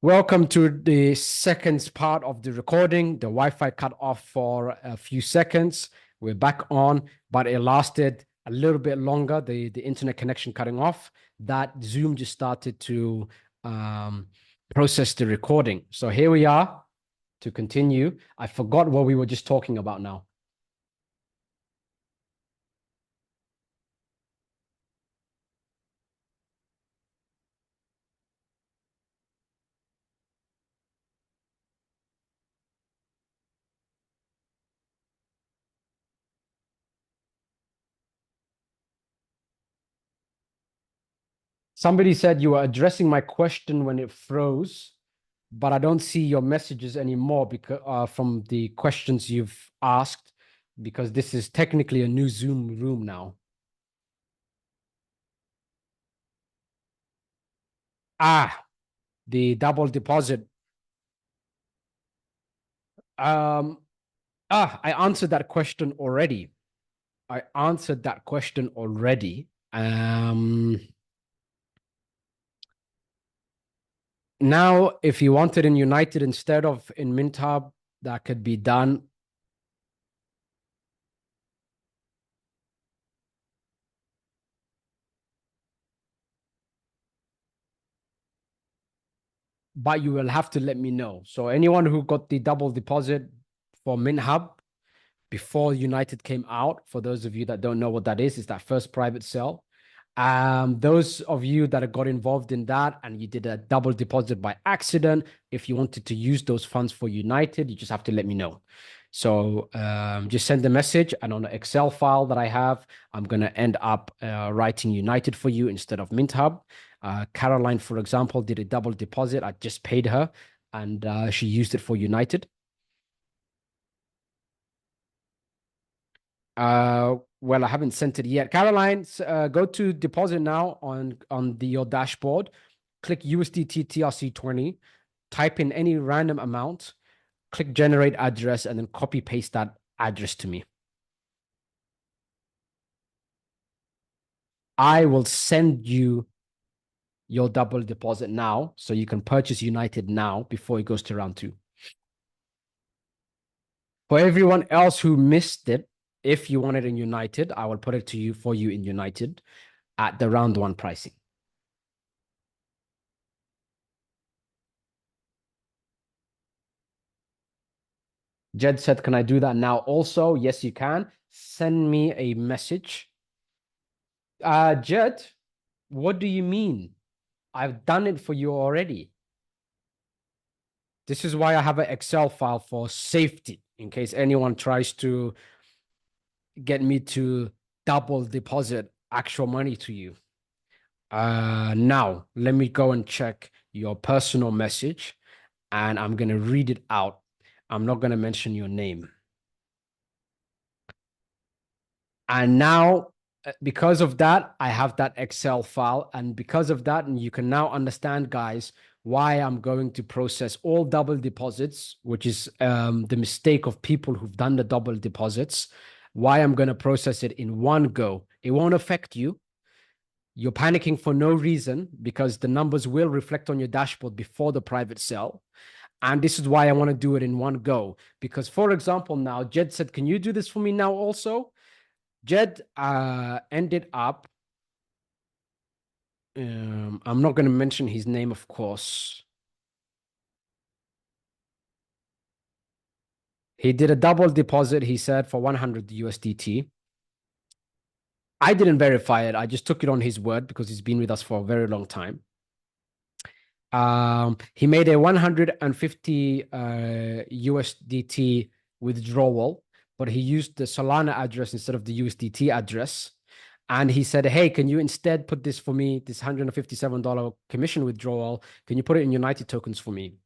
Welcome to the second part of the recording. The Wi-Fi cut off for a few seconds. We're back on, but it lasted a little bit longer, the internet connection cutting off. That Zoom just started to process the recording. So here we are to continue. I forgot what we were just talking about now. Somebody said you were addressing my question when it froze, but I don't see your messages anymore because from the questions you've asked, because this is technically a new Zoom room now. The double deposit. Um, I answered that question already. I answered that question already. Now, if you wanted in United instead of in MintHub, that could be done. But you will have to let me know. So anyone who got the double deposit for MintHub before United came out, for those of you that don't know what that is that first private sale. Those of you that got involved in that and you did a double deposit by accident, if you wanted to use those funds for United, you just have to let me know. So just send a message, and on an Excel file that I have, I'm going to end up writing United for you instead of MintHub. Caroline, for example, did a double deposit. I just paid her, and she used it for United. Well, I haven't sent it yet. Caroline, go to deposit now on your dashboard. Click USDT TRC20. Type in any random amount. Click generate address and then copy paste that address to me. I will send you your double deposit now so you can purchase United now before it goes to round two. For everyone else who missed it, if you want it in United, I will put it to you for you in United at the round one pricing. Jed said, can I do that now also? Yes, you can. Send me a message. Jed, what do you mean? I've done it for you already. This is why I have an Excel file for safety in case anyone tries to get me to double deposit actual money to you. Now, let me go and check your personal message and I'm going to read it out. I'm not going to mention your name. And now, because of that, I have that Excel file. And because of that, and you can now understand, guys, why I'm going to process all double deposits, which is the mistake of people who've done the double deposits, why I'm going to process it in one go. It won't affect you. You're panicking for no reason because the numbers will reflect on your dashboard before the private sale. And this is why I want to do it in one go. Because, for example, now Jed said, can you do this for me now also? Jed ended up, I'm not going to mention his name, of course. He did a double deposit, he said, for 100 USDT. I didn't verify it. I just took it on his word because he's been with us for a very long time. He made a 150 USDT withdrawal, but he used the Solana address instead of the USDT address. And he said, hey, can you instead put this for me, this $157 commission withdrawal? Can you put it in United tokens for me?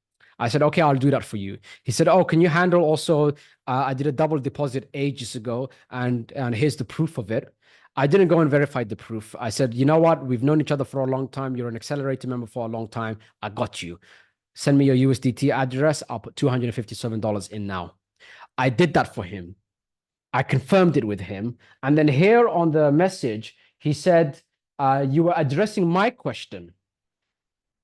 I said, okay, I'll do that for you. He said, oh, can you handle also, I did a double deposit ages ago, and here's the proof of it. I didn't go and verify the proof. I said, you know what? We've known each other for a long time. You're an accelerator member for a long time. I got you. Send me your USDT address. I'll put $257 in now. I did that for him. I confirmed it with him. And then here on the message, he said, you were addressing my question.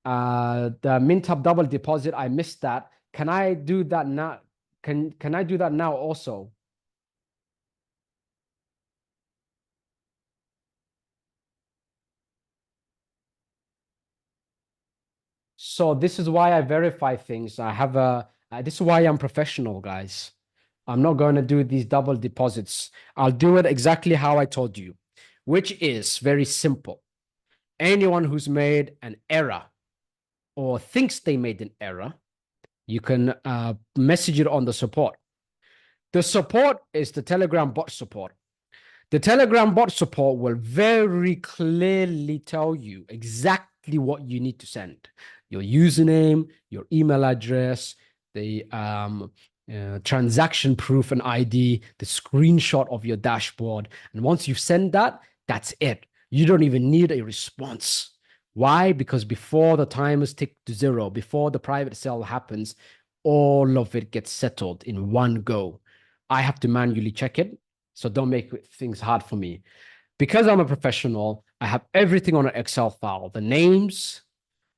The Mint double deposit, I missed that. Can I do that now? Can I do that now also? So this is why I verify things. I have a this is why I'm professional, guys. I'm not going to do these double deposits. I'll do it exactly how I told you, which is very simple. Anyone who's made an error or thinks they made an error, you can message it on the support. The support is the Telegram bot support. The Telegram bot support will very clearly tell you exactly what you need to send. Your username, your email address, the transaction proof and ID, the screenshot of your dashboard. And once you've sent that, that's it. You don't even need a response. Why? Because before the timers tick to zero, before the private sale happens, all of it gets settled in one go. I have to manually check it. So don't make things hard for me. Because I'm a professional, I have everything on an Excel file. The names,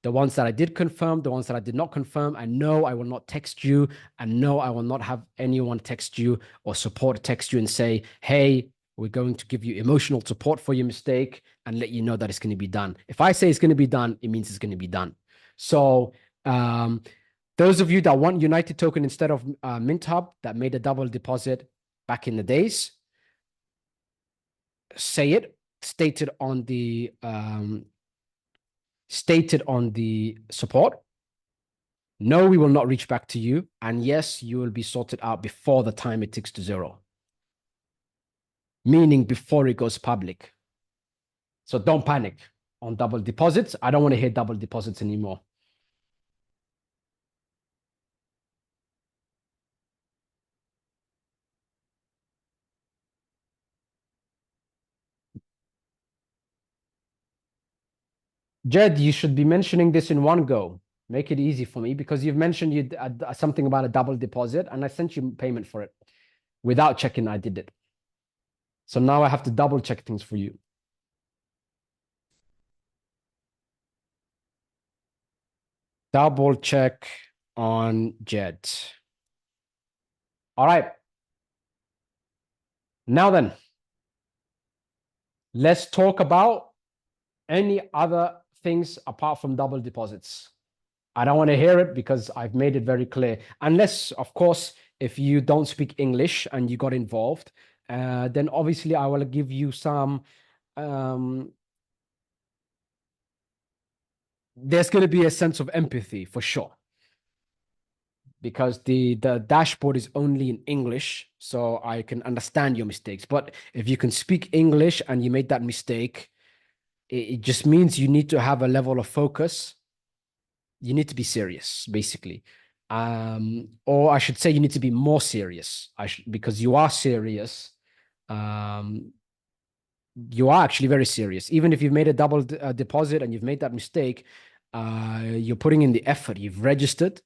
the ones that I did confirm, the ones that I did not confirm. I know I will not text you. And no, I will not have anyone text you or support text you and say, hey, we're going to give you emotional support for your mistake and let you know that it's going to be done. If I say it's going to be done, it means it's going to be done. So those of you that want United Token instead of Mint Hub that made a double deposit back in the days, say it, stated on the support. No, we will not reach back to you. And yes, you will be sorted out before the time it ticks to zero. Meaning before it goes public. So don't panic on double deposits. I don't want to hear double deposits anymore. Jed, you should be mentioning this in one go. Make it easy for me because you've mentioned you something about a double deposit and I sent you payment for it. Without checking, I did it. So now I have to double check things for you. Double check on Jed. All right. Now then, let's talk about any other things apart from double deposits. I don't want to hear it because I've made it very clear. Unless, of course, if you don't speak English and you got involved, then obviously I will give you some. There's going to be a sense of empathy for sure because the dashboard is only in English, so I can understand your mistakes. But if you can speak English and you made that mistake, it just means you need to have a level of focus. You need to be serious, basically. Or I should say you need to be more serious. Because you are serious. You are actually very serious. Even if you've made a double deposit and you've made that mistake, you're putting in the effort. You've registered,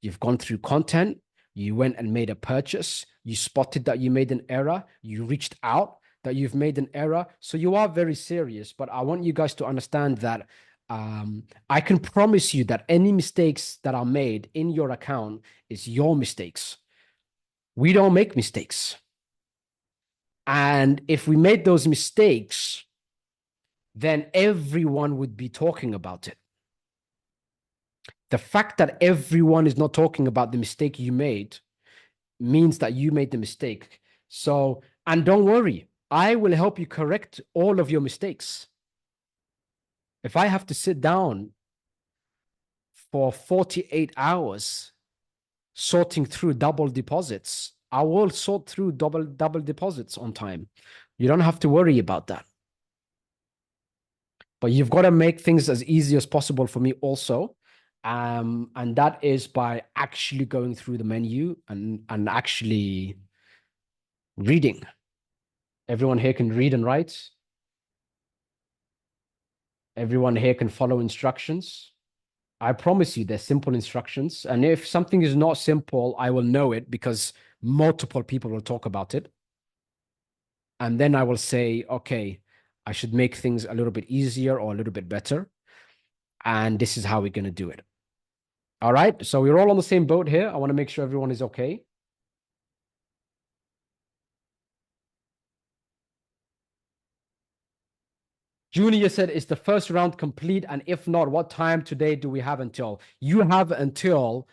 you've gone through content, you went and made a purchase, you spotted that you made an error, you reached out that you've made an error. So you are very serious. But I want you guys to understand that I can promise you that any mistakes that are made in your account is your mistakes. We don't make mistakes. And if we made those mistakes, then everyone would be talking about it. The fact that everyone is not talking about the mistake you made means that you made the mistake. So, and don't worry, I will help you correct all of your mistakes. If I have to sit down for 48 hours sorting through double deposits, I will sort through double deposits on time. You don't have to worry about that. But you've got to make things as easy as possible for me also. And that is by actually going through the menu and actually reading. Everyone here can read and write. Everyone here can follow instructions. I promise you, they're simple instructions. And if something is not simple, I will know it because multiple people will talk about it. And then I will say, okay, I should make things a little bit easier or a little bit better. And this is how we're going to do it. All right. So we're all on the same boat here. I want to make sure everyone is okay. Junior said, is the first round complete? And if not, what time today do we have until? You have until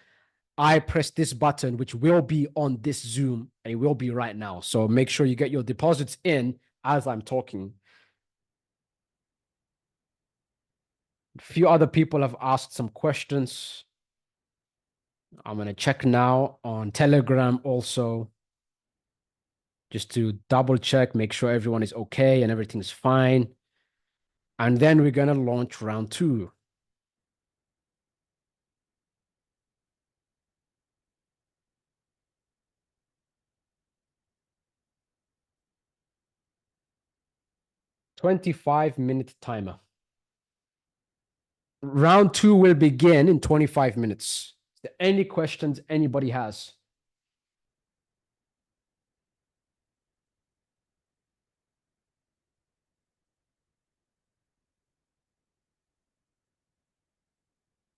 I press this button, which will be on this Zoom. It will be right now. So make sure you get your deposits in as I'm talking. A few other people have asked some questions. I'm going to check now on Telegram also, just to double check, make sure everyone is okay and everything's fine. And then we're going to launch round 2. "25-minute timer. Round 2 will begin in 25 minutes. Is there any questions anybody has?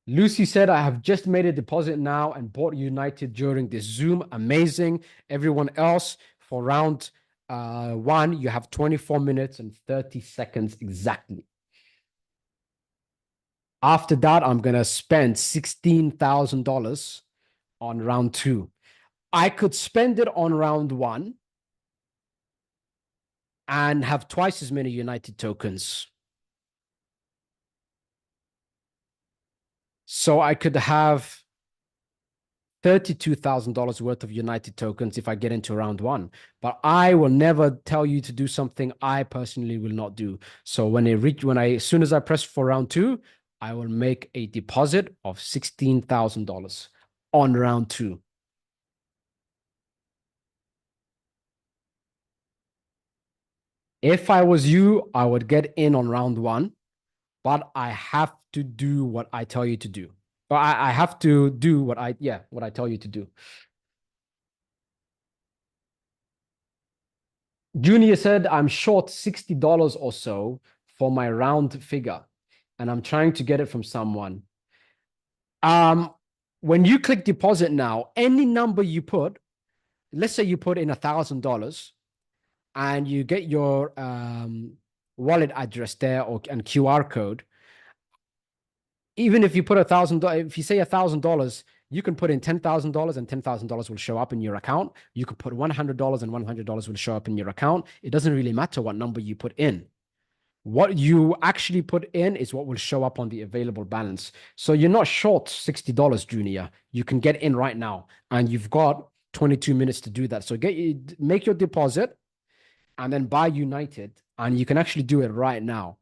Lucy said, I have just made a deposit now and bought United during this Zoom. Amazing. Everyone else, for round 1, you have 24 minutes and 30 seconds exactly. After that, I'm going to spend $16,000 on round 2. I could spend it on round 1 and have twice as many United tokens. So I could have $32,000 worth of United tokens if I get into round 1. But I will never tell you to do something I personally will not do. So as soon as I press for round 2, I will make a deposit of $16,000 on round 2. If I was you, I would get in on round 1, but I have to do what I tell you to do. But I have to do what I tell you to do. Junior said, I'm short $60 or so for my round figure, and I'm trying to get it from someone. When you click deposit now, any number you put, let's say you put in $1,000 and you get your wallet address there and QR code. Even if you put $1,000, if you say $1,000, you can put in $10,000 and $10,000 will show up in your account. You could put $100 and $100 will show up in your account. It doesn't really matter what number you put in. What you actually put in is what will show up on the available balance. So you're not short $60, Junior. You can get in right now, and you've got 22 minutes to do that. So make your deposit and then buy United, and you can actually do it right now.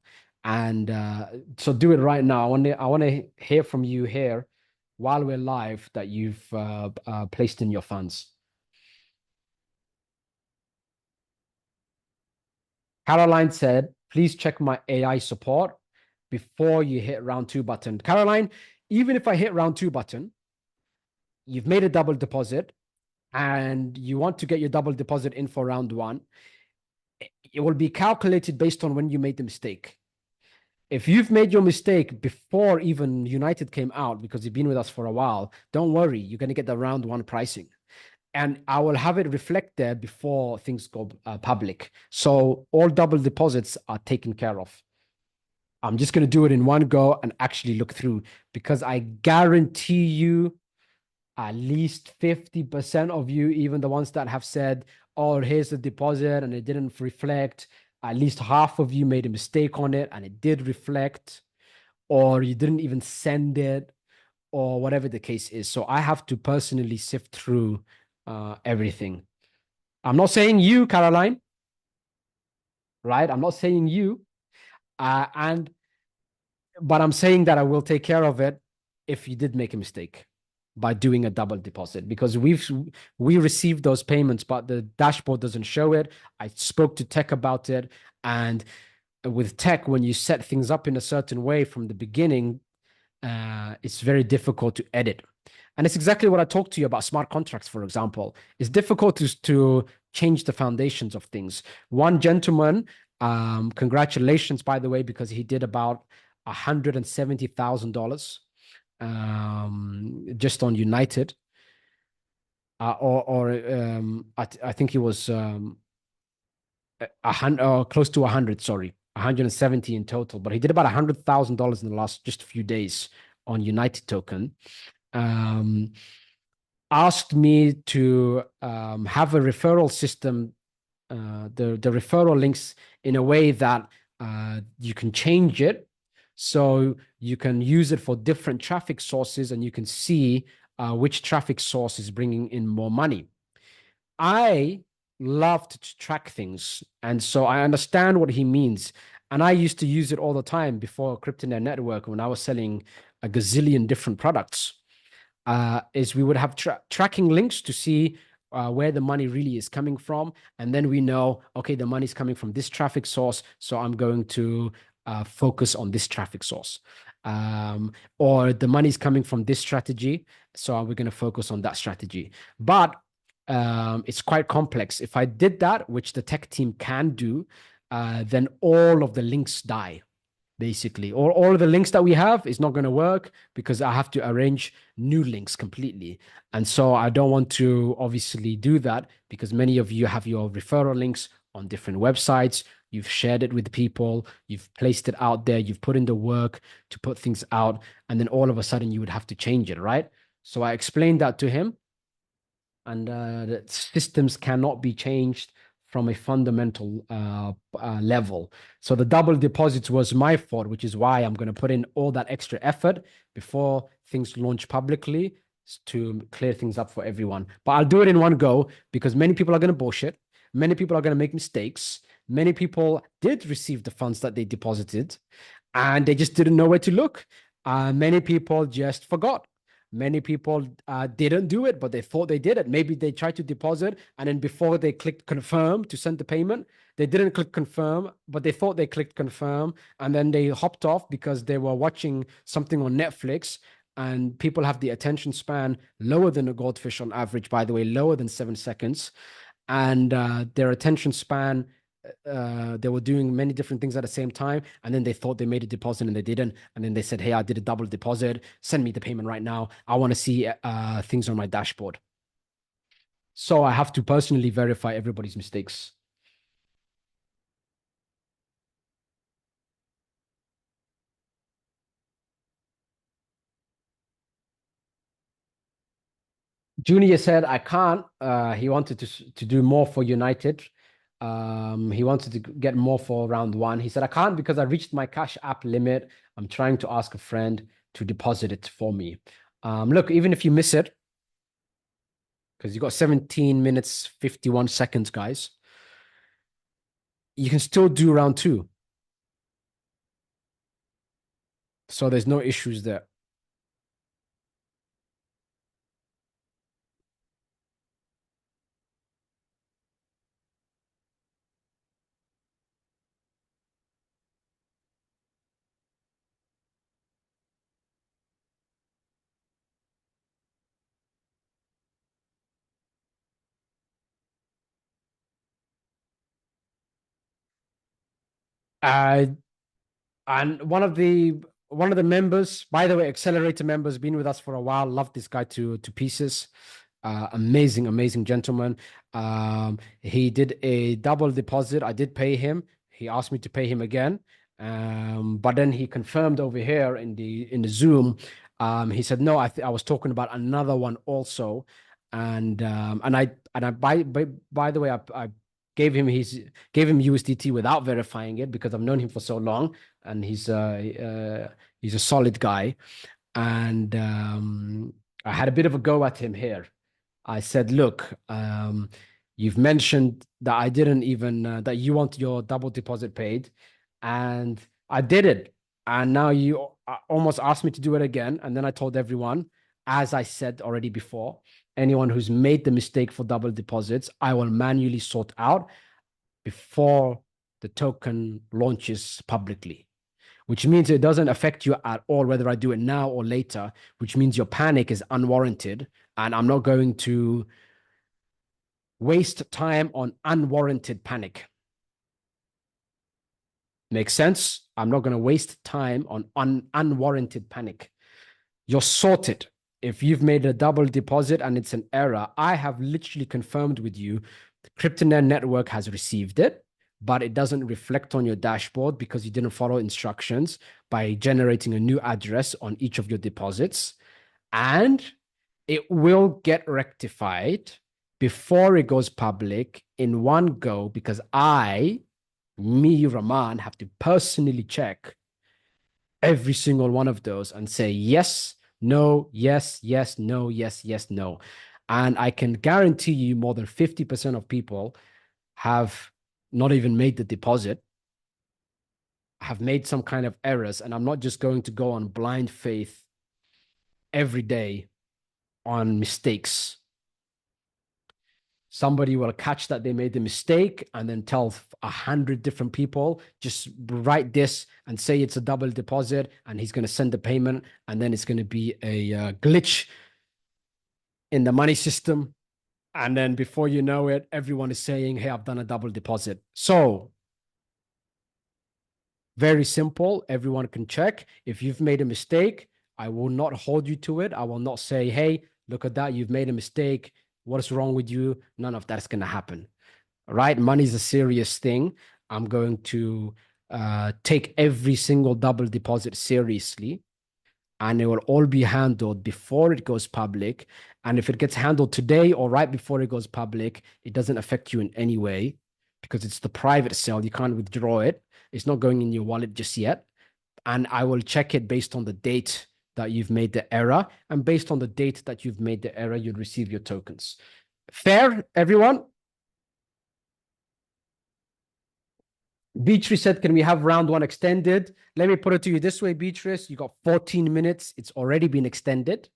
And so do it right now. I want to hear from you here while we're live that you've placed in your funds. Caroline said, please check my AI support before you hit round 2 button. Caroline, even if I hit round 2 button, you've made a double deposit and you want to get your double deposit in for round 1, it will be calculated based on when you made the mistake. If you've made your mistake before even United came out, because you've been with us for a while, don't worry, you're going to get the round 1 pricing. And I will have it reflect there before things go public. So all double deposits are taken care of. I'm just going to do it in one go and actually look through, because I guarantee you at least 50% of you, even the ones that have said, oh, here's the deposit and it didn't reflect, at least half of you made a mistake on it and it did reflect, or you didn't even send it, or whatever the case is. So I have to personally sift through everything. I'm not saying you, Caroline, right? I'm not saying you. But I'm saying that I will take care of it if you did make a mistake by doing a double deposit, because we received those payments, but the dashboard doesn't show it. I spoke to tech about it, and with tech, when you set things up in a certain way from the beginning, it's very difficult to edit. And it's exactly what I talked to you about smart contracts, for example. It's difficult to change the foundations of things. One gentleman, congratulations, by the way, because he did about $170,000 just on United, I think it was a hundred, or close to 100, sorry, 170 in total. But he did about $100,000 in the last just a few days on United token. Um, Asked me to have a referral system, the referral links in a way that you can change it so you can use it for different traffic sources and you can see which traffic source is bringing in more money. I loved to track things, and so I understand what he means. And I used to use it all the time before Cryptonaire Network when I was selling a gazillion different products. Is we would have tracking links to see where the money really is coming from, and then we know, okay, the money's coming from this traffic source, so I'm going to focus on this traffic source. Or the money's coming from this strategy, so we're going to focus on that strategy. But it's quite complex. If I did that, which the tech team can do, then all of the links die, basically. Or all of the links that we have is not going to work because I have to arrange new links completely. And so I don't want to obviously do that because many of you have your referral links on different websites. You've shared it with people, you've placed it out there, you've put in the work to put things out, and then all of a sudden you would have to change it, right? So I explained that to him, and the systems cannot be changed from a fundamental level. So the double deposits was my fault, which is why I'm going to put in all that extra effort before things launch publicly to clear things up for everyone. But I'll do it in one go because many people are going to bullshit. Many people are going to make mistakes. Many people did receive the funds that they deposited and they just didn't know where to look. Many people just forgot. Many people didn't do it, but they thought they did it. Maybe they tried to deposit, and then before they clicked confirm to send the payment, they didn't click confirm, but they thought they clicked confirm, and then they hopped off because they were watching something on Netflix. And people have the attention span lower than a goldfish on average, by the way, lower than 7 seconds. And their attention span, they were doing many different things at the same time, and then they thought they made a deposit and they didn't, and then they said, hey, I did a double deposit, send me the payment right now, I want to see things on my dashboard. So I have to personally verify everybody's mistakes. Junior said I can't. He wanted to do more for United. He wanted to get more for round one. He said I can't because I reached my Cash App limit. I'm trying to ask a friend to deposit it for me. Look, even if you miss it, because you got 17 minutes 51 seconds, guys, you can still do round two. So there's no issues there. Uh, And one of the members, by the way, Accelerator members, been with us for a while. Love this guy to pieces. Amazing, amazing gentleman. He did a double deposit. I did pay him. He asked me to pay him again. But then he confirmed over here in the Zoom. He said, no, I was talking about another one also. And I by the way, I gave him USDT without verifying it because I've known him for so long, and he's a solid guy. And I had a bit of a go at him here. I said, "Look, you've mentioned that I didn't even that you want your double deposit paid, and I did it, and now you almost asked me to do it again." And then I told everyone, as I said already before, anyone who's made the mistake for double deposits, I will manually sort out before the token launches publicly, which means it doesn't affect you at all whether I do it now or later, which means your panic is unwarranted. And I'm not going to waste time on unwarranted panic. Makes sense? I'm not going to waste time on unwarranted panic. You're sorted. If you've made a double deposit and it's an error, I have literally confirmed with you the Cryptonaire network has received it, but it doesn't reflect on your dashboard because you didn't follow instructions by generating a new address on each of your deposits. And it will get rectified before it goes public in one go because me, Rahman, have to personally check every single one of those and say yes, no, yes, yes, no, yes, yes, no. And I can guarantee you more than 50% of people have not even made the deposit, have made some kind of errors. And I'm not just going to go on blind faith every day on mistakes. Somebody will catch that they made the mistake and then tell 100 different people, just write this and say it's a double deposit, and he's going to send the payment, and then it's going to be a glitch in the money system. And then before you know it, everyone is saying, hey, I've done a double deposit. So very simple. Everyone can check. If you've made a mistake, I will not hold you to it. I will not say, hey, look at that. You've made a mistake. What's wrong with you? None of that's going to happen. Right? Money is a serious thing. I'm going to take every single double deposit seriously, and it will all be handled before it goes public. And if it gets handled today or right before it goes public, it doesn't affect you in any way because it's the private sale. You can't withdraw it. It's not going in your wallet just yet. And I will check it based on the date that you've made the error. And based on the date that you've made the error, you'll receive your tokens. Fair, everyone? Beatrice said, can we have round one extended? Let me put it to you this way, Beatrice. You got 14 minutes. It's already been extended.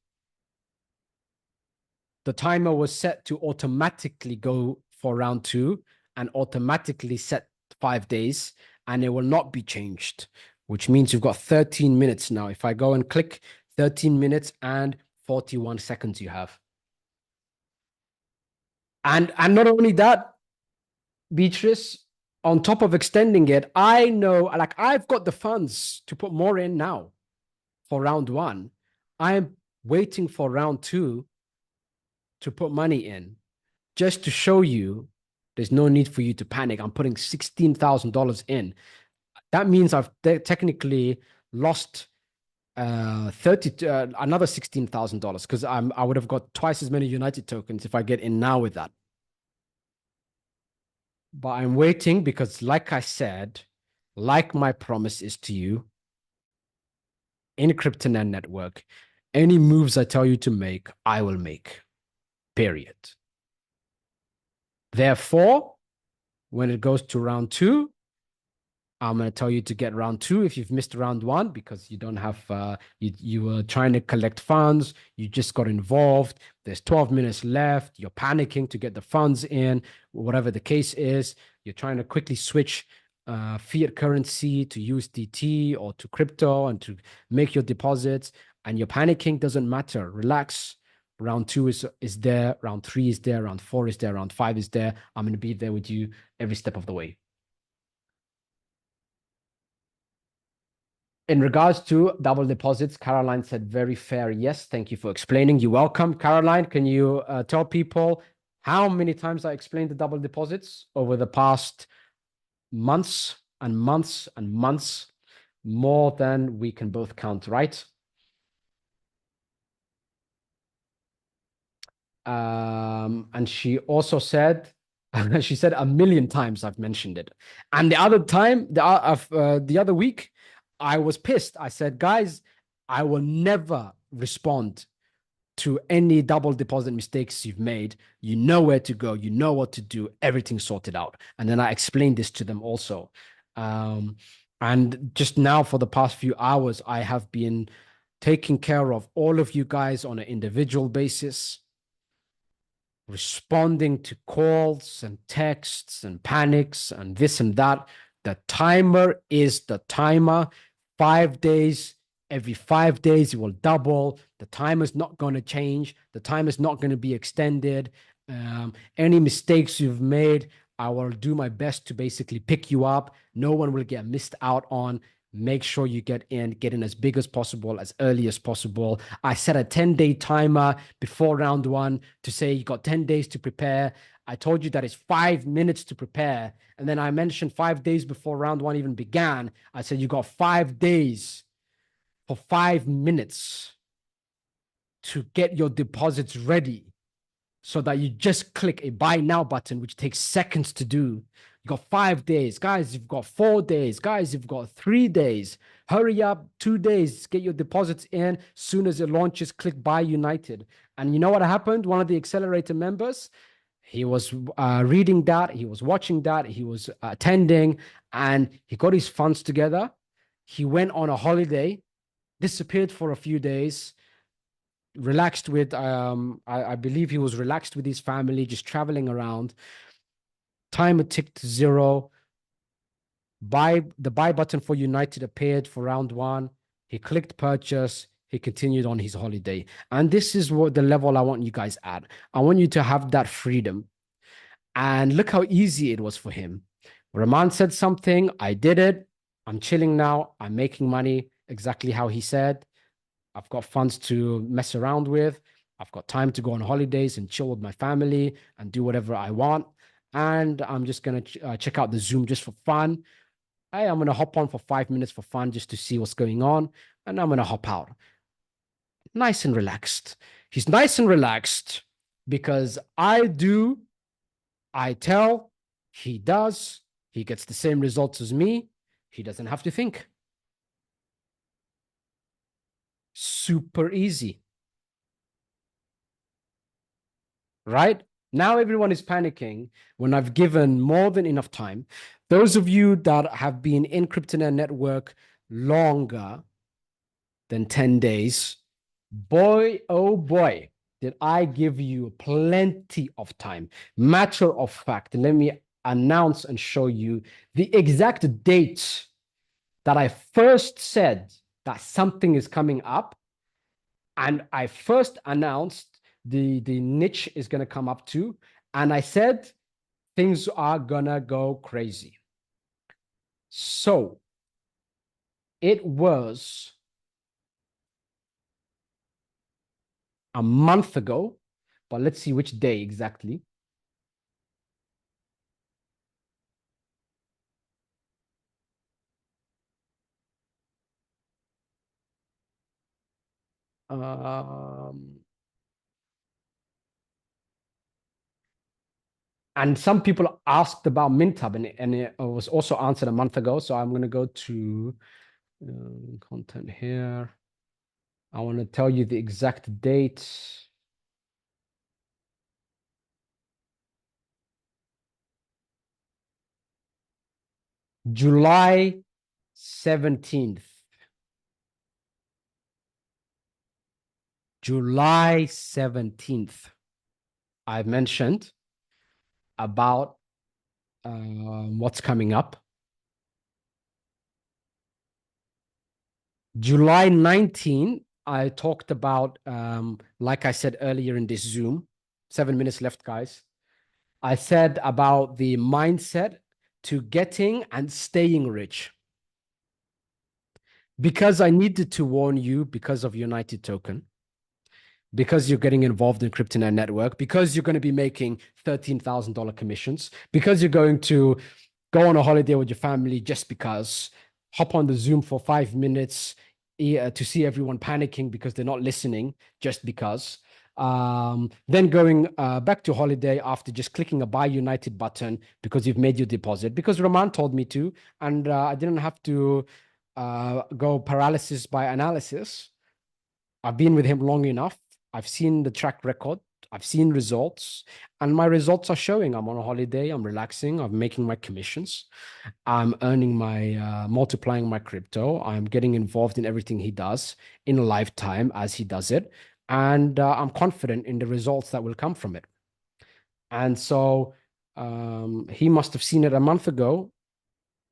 The timer was set to automatically go for round two and automatically set 5 days, and it will not be changed, which means you've got 13 minutes now. If I go and click 13 minutes and 41 seconds you have. And not only that, Beatrice, on top of extending it, I know, like, I've got the funds to put more in now for round one. I'm waiting for round two to put money in just to show you there's no need for you to panic. I'm putting $16,000 in. That means I've technically lost another $16,000 because I would have got twice as many United tokens if I get in now with that. But I'm waiting because, like I said, like my promise is to you, in Cryptonaire network, any moves I tell you to make, I will make. Period. Therefore, when it goes to round two, I'm going to tell you to get round two if you've missed round one because you don't have, you were trying to collect funds. You just got involved. There's 12 minutes left. You're panicking to get the funds in, whatever the case is. You're trying to quickly switch fiat currency to USDT or to crypto and to make your deposits. And you're panicking, doesn't matter. Relax. Round two is there. Round three is there. Round four is there. Round five is there. I'm going to be there with you every step of the way. In regards to double deposits, Caroline said very fair. Yes, thank you for explaining. You're welcome. Caroline, can you tell people how many times I explained the double deposits over the past months and months and months? More than we can both count, right? And she also said, she said 1,000,000 times I've mentioned it. And the other time, the other week, I was pissed. I said, guys, I will never respond to any double deposit mistakes you've made. You know where to go. You know what to do. Everything's sorted out. And then I explained this to them also. And just now for the past few hours, I have been taking care of all of you guys on an individual basis, responding to calls and texts and panics and this and that. The timer is the timer. 5 days, every 5 days, it will double. The time is not going to change. The time is not going to be extended. Any mistakes you've made, I will do my best to basically pick you up. No one will get missed out on. Make sure you get in as big as possible, as early as possible. I set a 10-day timer before round one to say you got 10 days to prepare. I told you that it's 5 minutes to prepare. And then I mentioned 5 days before round one even began. I said you got 5 days for 5 minutes to get your deposits ready so that you just click a buy now button, which takes seconds to do. You got 5 days. Guys, you've got 4 days. Guys, you've got 3 days. Hurry up, 2 days. Get your deposits in. Soon as it launches, click buy United. And you know what happened? One of the accelerator members, he was reading that. He was watching that. He was attending, and he got his funds together. He went on a holiday, disappeared for a few days, relaxed with I believe he was relaxed with his family, just traveling around. Timer ticked to 0. The buy button for United appeared for round one. He clicked purchase. He continued on his holiday. And this is what the level I want you guys at. I want you to have that freedom. And look how easy it was for him. Rahman said something, I did it. I'm chilling now. I'm making money exactly how he said. I've got funds to mess around with. I've got time to go on holidays and chill with my family and do whatever I want. And I'm just going to check out the Zoom just for fun. Hey, I'm going to hop on for 5 minutes for fun just to see what's going on. And I'm going to hop out. Nice and relaxed. He's nice and relaxed because I do, I tell, he does. He gets the same results as me. He doesn't have to think. Super easy. Right? Now everyone is panicking when I've given more than enough time. Those of you that have been in Cryptonaire network longer than 10 days, boy, oh boy, did I give you plenty of time. Matter of fact, let me announce and show you the exact date that I first said that something is coming up. And I first announced the niche is going to come up too. And I said, things are going to go crazy. So it was a month ago, but let's see which day exactly. And some people asked about MintHub, and it was also answered a month ago. So I'm going to go to content here. I want to tell you the exact date. July 17th. July 17th. I mentioned about what's coming up. July 19th, I talked about, like I said earlier in this Zoom, 7 minutes left, guys. I said about the mindset to getting and staying rich. Because I needed to warn you because of United Token, because you're getting involved in Cryptonaire network, because you're going to be making $13,000 commissions, because you're going to go on a holiday with your family just because, hop on the Zoom for 5 minutes to see everyone panicking because they're not listening just because. Then going back to holiday after just clicking a buy United button because you've made your deposit, because Rahman told me to, and I didn't have to go paralysis by analysis. I've been with him long enough. I've seen the track record. I've seen results, and my results are showing. I'm on a holiday. I'm relaxing. I'm making my commissions. I'm earning my, multiplying my crypto. I'm getting involved in everything he does in a lifetime as he does it. And I'm confident in the results that will come from it. And so he must have seen it a month ago,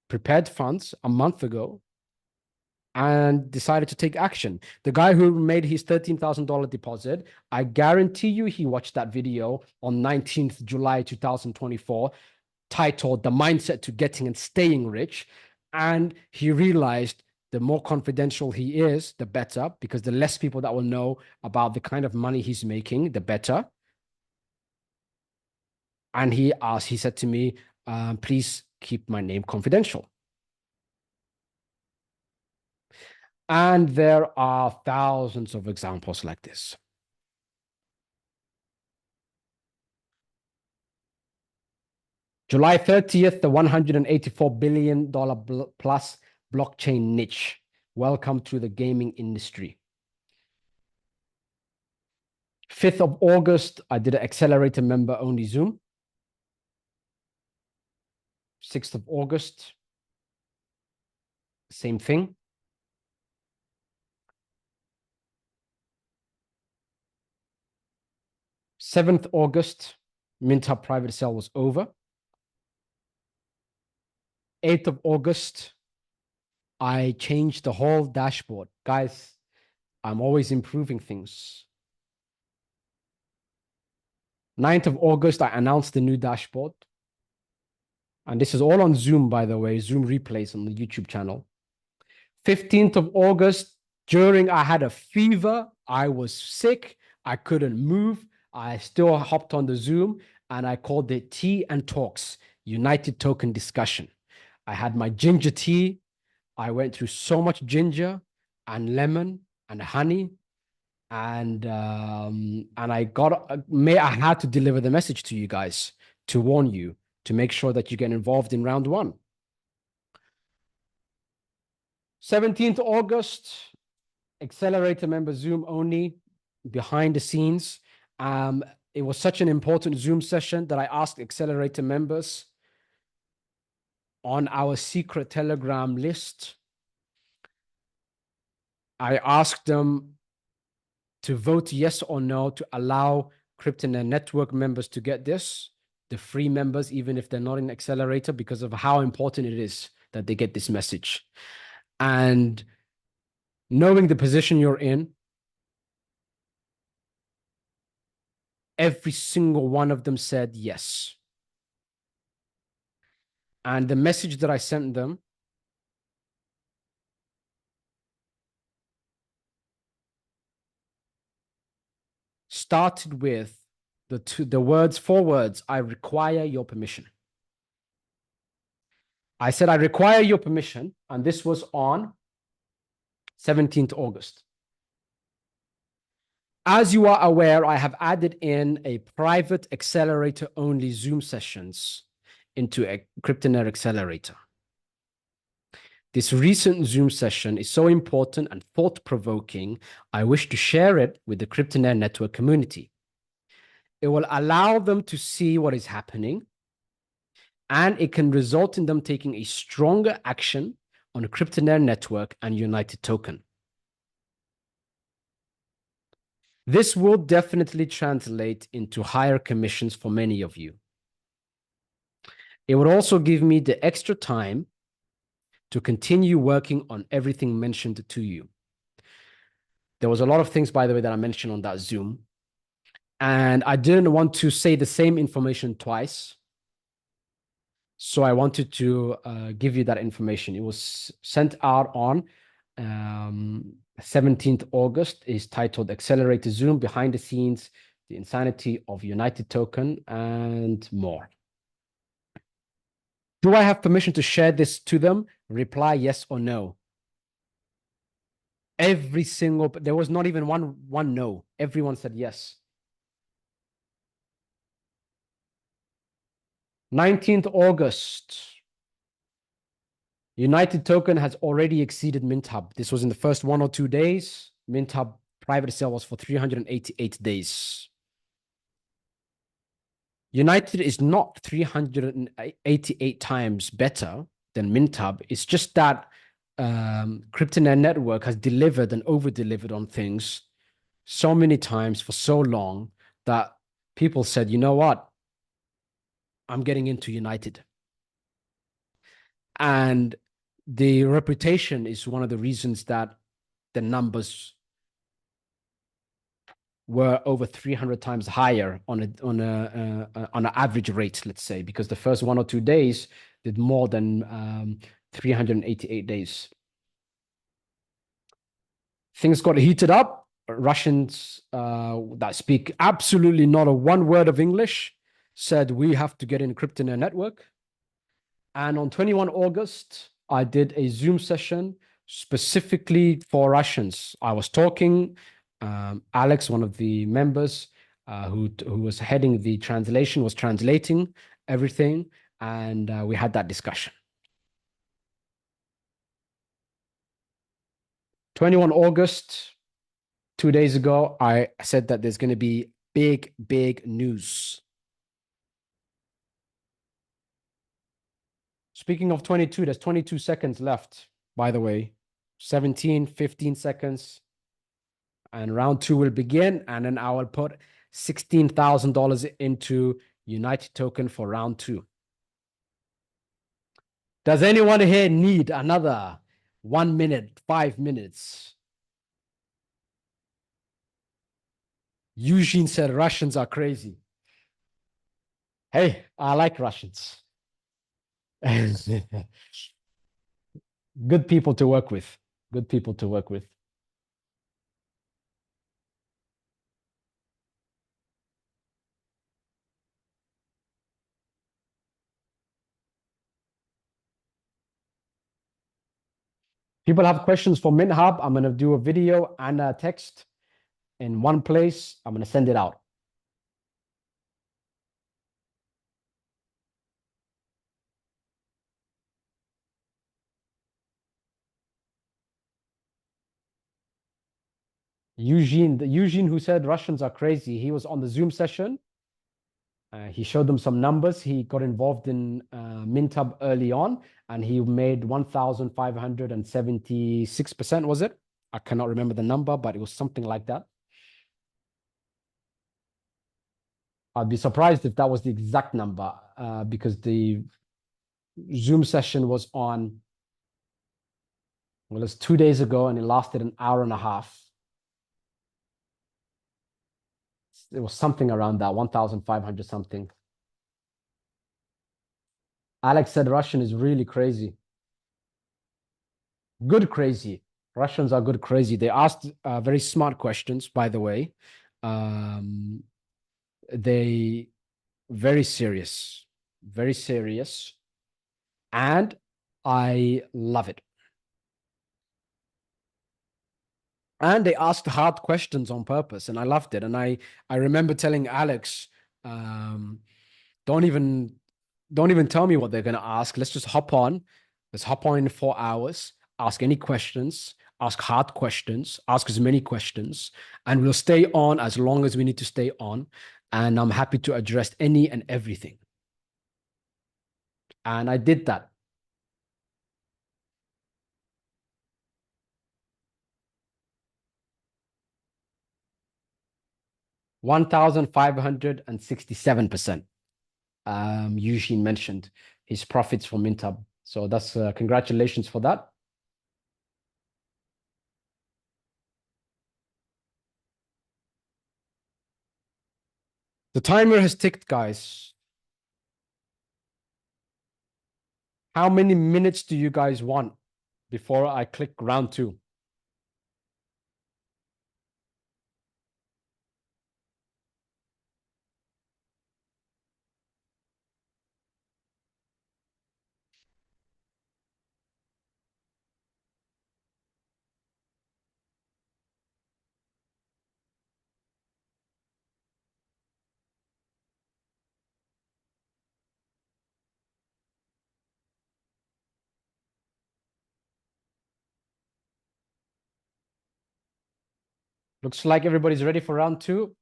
prepared funds a month ago, and decided to take action. The guy who made his $13,000 deposit, I guarantee you he watched that video on 19th July 2024. titled The Mindset to Getting and Staying Rich. And he realized the more confidential he is, the better, because the less people that will know about the kind of money he's making, the better. And he said to me, please keep my name confidential. And there are thousands of examples like this. July 30th, the $184 billion plus blockchain niche. Welcome to the gaming industry. 5th of August, I did an accelerator member only Zoom. 6th of August, same thing. 7th August, MintHub private sale was over. 8th of August, I changed the whole dashboard. Guys, I'm always improving things. 9th of August, I announced the new dashboard. And this is all on Zoom, by the way, Zoom replays on the YouTube channel. 15th of August, I had a fever. I was sick. I couldn't move. I still hopped on the Zoom and I called it Tea and Talks, United Token Discussion. I had my ginger tea. I went through so much ginger and lemon and honey. And I had to deliver the message to you guys to warn you, to make sure that you get involved in round one. 17th August, accelerator member Zoom only, behind the scenes. It was such an important Zoom session that I asked accelerator members on our secret Telegram list. I asked them to vote yes or no to allow Cryptonaire network members to get this, the free members, even if they're not in accelerator, because of how important it is that they get this message. And knowing the position you're in, every single one of them said yes. And the message that I sent them started with the four words, I require your permission. I said, I require your permission. And this was on 17th August. As you are aware, I have added in a private accelerator only Zoom sessions into a Cryptonaire accelerator. This recent Zoom session is so important and thought-provoking, I wish to share it with the Cryptonaire network community. It will allow them to see what is happening, and it can result in them taking a stronger action on the Cryptonaire network and United Token. This will definitely translate into higher commissions for many of you. It would also give me the extra time to continue working on everything mentioned to you. There was a lot of things, by the way, that I mentioned on that Zoom. And I didn't want to say the same information twice. So I wanted to give you that information. It was sent out on 17th August. Is titled Accelerator Zoom, Behind the Scenes, The Insanity of United Token, and more. Do I have permission to share this to them? Reply yes or no. There was not even one no. Everyone said yes. 19th August. United Token has already exceeded MintHub. This was in the first 1 or 2 days. MintHub private sale was for 388 days. United is not 388 times better than MintHub. It's just that Cryptonaire network has delivered and over-delivered on things so many times for so long that people said, you know what? I'm getting into United. And the reputation is one of the reasons that the numbers were over 300 times higher on an average rate, let's say, because the first 1 or 2 days did more than 388 days. Things got heated up. Russians that speak absolutely not a one word of English said we have to get in Cryptonaire network. And on 21 August, I did a Zoom session specifically for Russians. I was talking, Alex, one of the members who was heading the translation, was translating everything, and we had that discussion. 21 August, 2 days ago, I said that there's going to be big, big news. Speaking of 22, there's 22 seconds left, by the way. 17, 15 seconds. And round two will begin. And then I will put $16,000 into United Token for round two. Does anyone here need another 1 minute, 5 minutes? Eugene said Russians are crazy. Hey, I like Russians. Good people to work with. Good people to work with. People have questions for Mint Hub. I'm going to do a video and a text in one place. I'm going to send it out. Eugene who said Russians are crazy, he was on the Zoom session. He showed them some numbers. He got involved in Mintab early on, and he made 1,576%, was it? I cannot remember the number, but it was something like that. I'd be surprised if that was the exact number, because the Zoom session was on, well, it's 2 days ago, and it lasted an hour and a half. It was something around that, 1,500 something. Alex said Russian is really crazy. Good crazy. Russians are good crazy. They asked very smart questions, by the way. Um, they very serious, very serious, and I love it. And they asked hard questions on purpose, and I loved it. And I remember telling Alex, um, don't even don't even tell me what they're gonna ask. Let's just hop on. Let's hop on in 4 hours. Ask any questions. Ask hard questions. Ask as many questions, and we'll stay on as long as we need to stay on. And I'm happy to address any and everything. And I did that. 1,567%. Eugene mentioned his profits from Mintab. So that's congratulations for that. The timer has ticked, guys. How many minutes do you guys want before I click round two? Looks like everybody's ready for round two.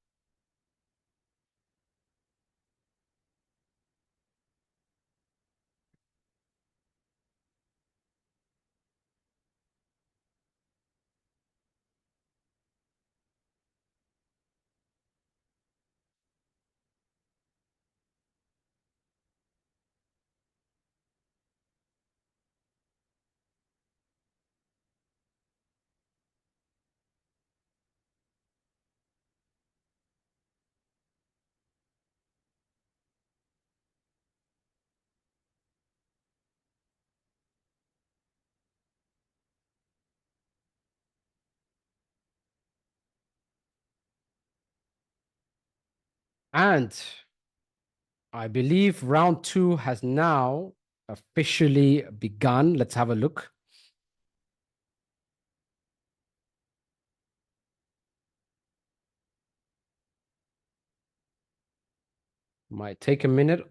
And I believe round two has now officially begun. Let's have a look. Might take a minute.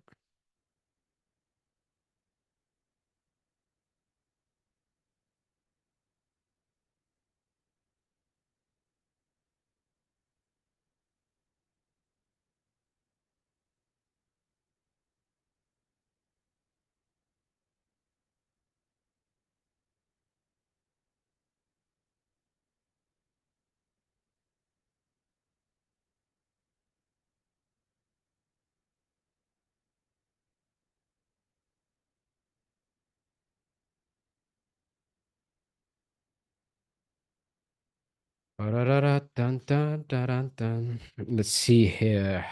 Dun, dun, dun, dun, dun. Let's see here.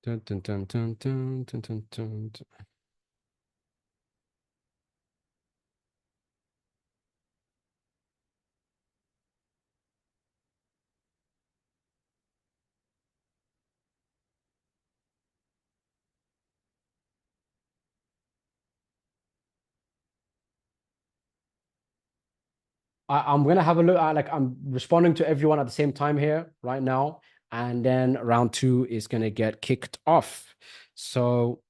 Dun, dun, dun, dun, dun, dun, dun, dun, dun. I'm gonna have a look at like I'm responding to everyone at the same time here right now, and then round two is gonna get kicked off. So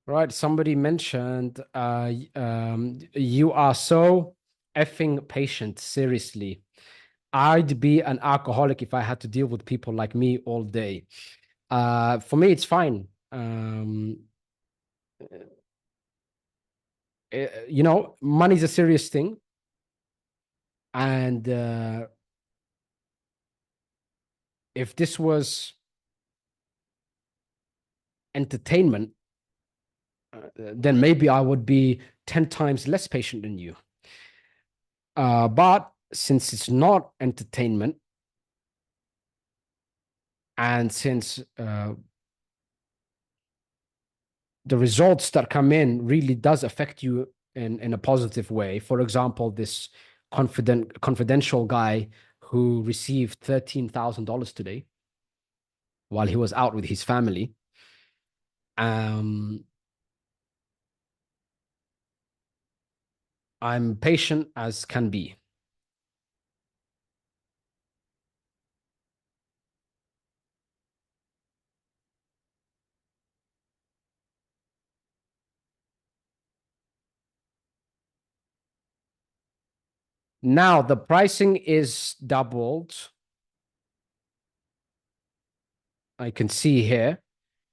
right, somebody mentioned you are so effing patient, seriously. I'd be an alcoholic if I had to deal with people like me all day. For me, it's fine. Money's a serious thing, and if this was entertainment, then maybe I would be 10 times less patient than you. But since it's not entertainment, and since the results that come in really does affect you in a positive way. For example, this confidential guy who received $13,000 today while he was out with his family. Um, I'm patient as can be. Now the pricing is doubled. I can see here.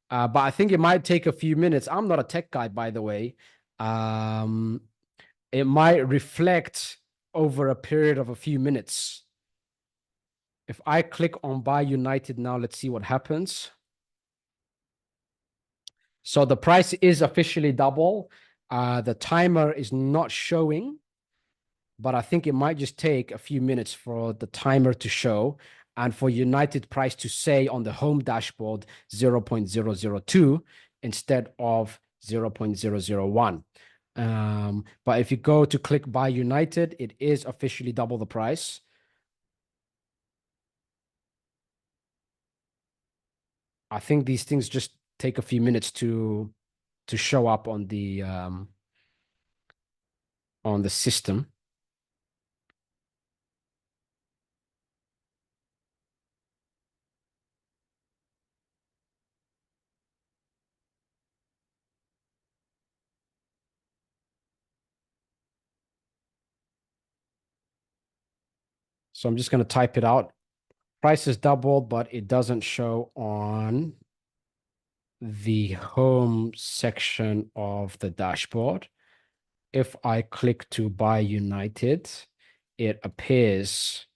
But I think it might take a few minutes. I'm not a tech guy, by the way. Um, it might reflect over a period of a few minutes. If I click on buy United now, let's see what happens. So the price is officially double. The timer is not showing. but I think it might just take a few minutes for the timer to show and for United price to say on the home dashboard 0.002 instead of 0.001. But if you go to click buy United, it is officially double the price. I think these things just take a few minutes to show up on the system. So I'm just going to type it out. Price is doubled, but it doesn't show on the home section of the dashboard. If I click to buy United, it appears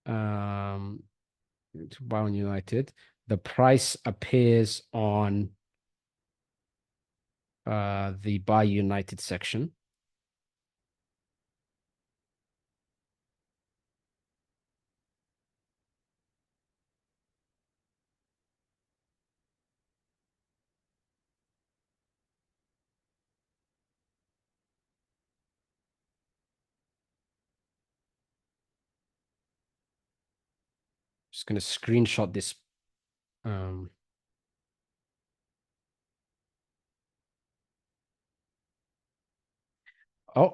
to buy on United. The price appears on the buy United section. Just going to screenshot this. Oh,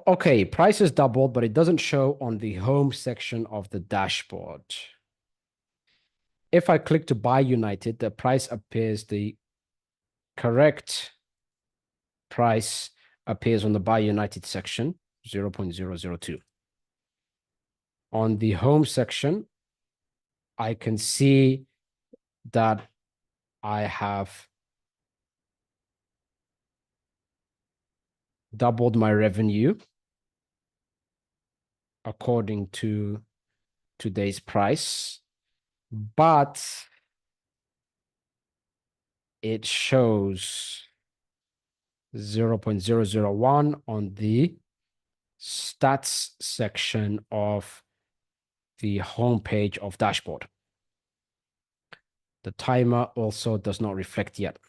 okay. Price is doubled, but it doesn't show on the home section of the dashboard. If I click to buy United, the price appears, the correct price appears on the buy United section, 0.002. On the home section, I can see that I have doubled my revenue according to today's price, but it shows 0.001 on the stats section of the home page of dashboard. The timer also does not reflect yet.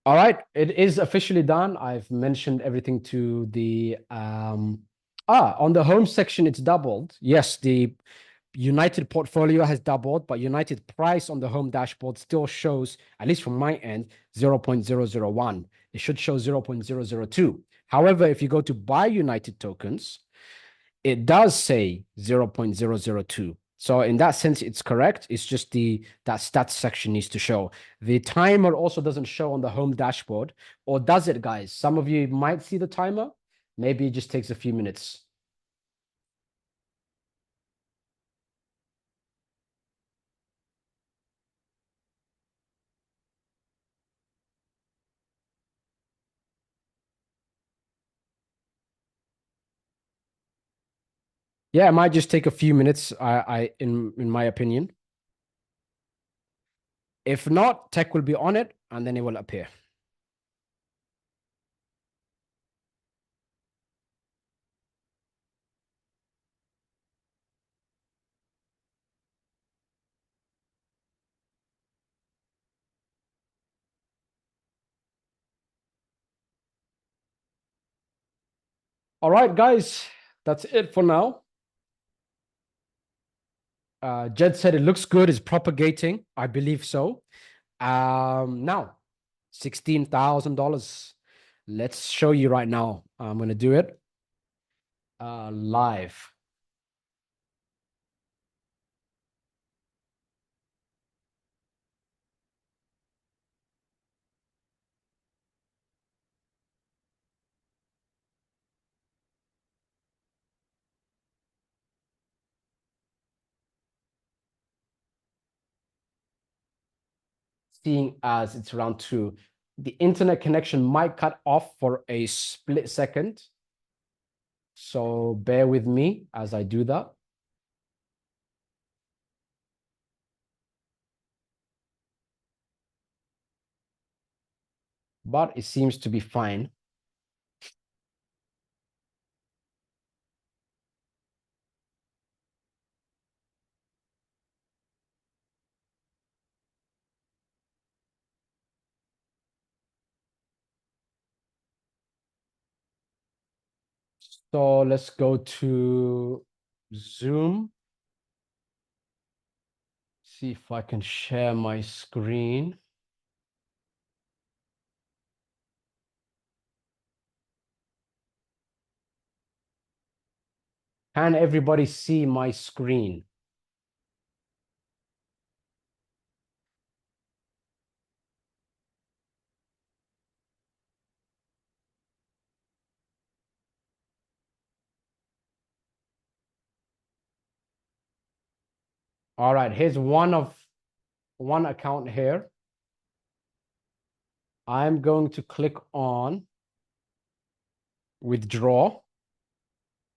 All right, it is officially done. I've mentioned everything to the on the home section, it's doubled. Yes, the United portfolio has doubled, but United price on the home dashboard still shows, at least from my end, 0.001. It should show 0.002. However, if you go to buy United tokens, it does say 0.002. So in that sense, it's correct. It's just that stats section needs to show. The timer also doesn't show on the home dashboard, or does it, guys? Some of you might see the timer. Maybe it just takes a few minutes. Yeah, it might just take a few minutes, in my opinion. If not, tech will be on it and then it will appear. All right, guys, that's it for now. Jed said it looks good, it's propagating. I believe so. Now, $16,000. Let's show you right now. I'm going to do it live. seeing as it's round two. The internet connection might cut off for a split second. So bear with me as I do that. But it seems to be fine. So let's go to Zoom. See if I can share my screen. Can everybody see my screen? All right, here's one account here. I'm going to click on withdraw.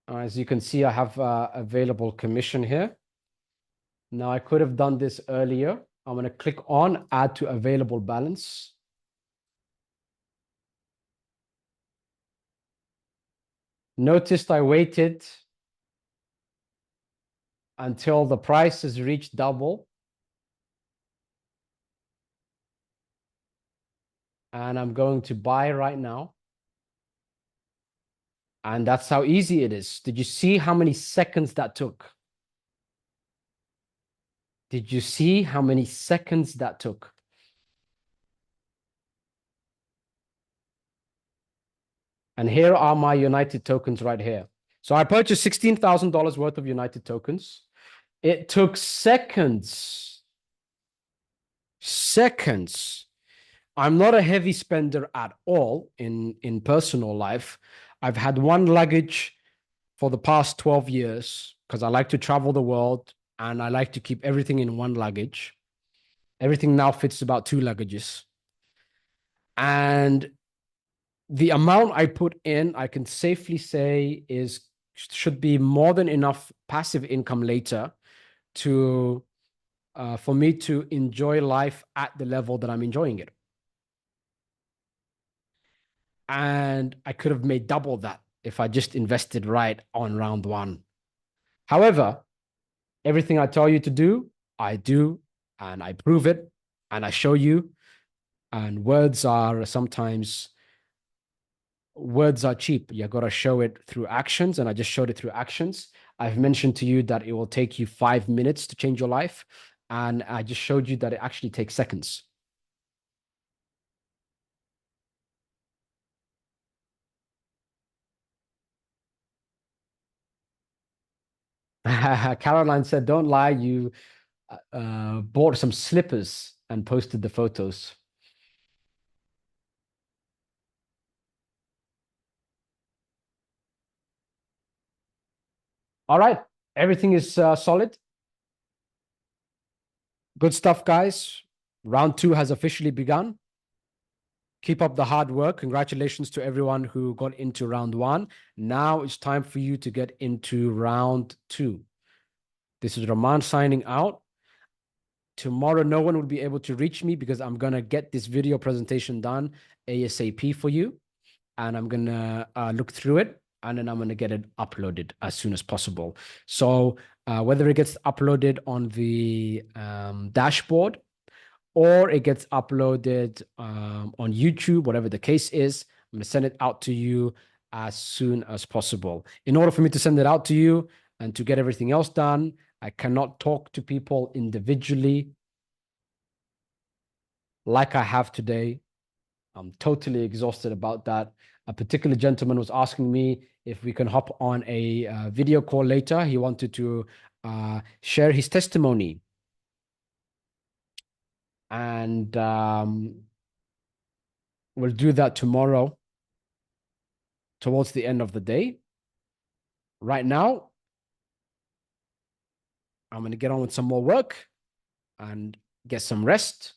As you can see, I have available commission here. Now, I could have done this earlier. I'm going to click on add to available balance. Noticed I waited until the price has reached double. And I'm going to buy right now. And that's how easy it is. Did you see how many seconds that took? Did you see how many seconds that took? And here are my United tokens right here. So I purchased $16,000 worth of United tokens. It took seconds. Seconds. I'm not a heavy spender at all in personal life. I've had one luggage for the past 12 years because I like to travel the world and I like to keep everything in one luggage. Everything now fits about two luggages. And the amount I put in, I can safely say should be more than enough passive income later to for me to enjoy life at the level that I'm enjoying it. And I could have made double that if I just invested right on round one. However, everything I tell you to do, I do, and I prove it, and I show you. And words are cheap. You got to show it through actions, and I just showed it through actions. I've mentioned to you that it will take you 5 minutes to change your life, and I just showed you that it actually takes seconds. Caroline said, "Don't lie, you bought some slippers and posted the photos." All right, everything is solid. Good stuff, guys. Round two has officially begun. Keep up the hard work. Congratulations to everyone who got into round one. Now it's time for you to get into round two. This is Rahman signing out. Tomorrow, no one will be able to reach me because I'm going to get this video presentation done ASAP for you. And I'm going to look through it and then I'm going to get it uploaded as soon as possible. So whether it gets uploaded on the dashboard or it gets uploaded on YouTube, whatever the case is, I'm going to send it out to you as soon as possible. In order for me to send it out to you and to get everything else done, I cannot talk to people individually like I have today. I'm totally exhausted about that. A particular gentleman was asking me if we can hop on a video call later. He wanted to share his testimony. And we'll do that tomorrow towards the end of the day. Right now, I'm going to get on with some more work and get some rest.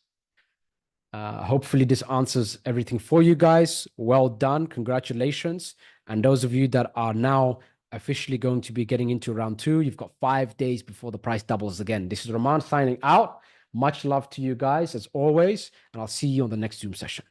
Hopefully this answers everything for you guys. Well done. Congratulations. And those of you that are now officially going to be getting into round 2, you've got 5 days before the price doubles again. This is Rahman signing out. Much love to you guys as always, and I'll see you on the next Zoom session.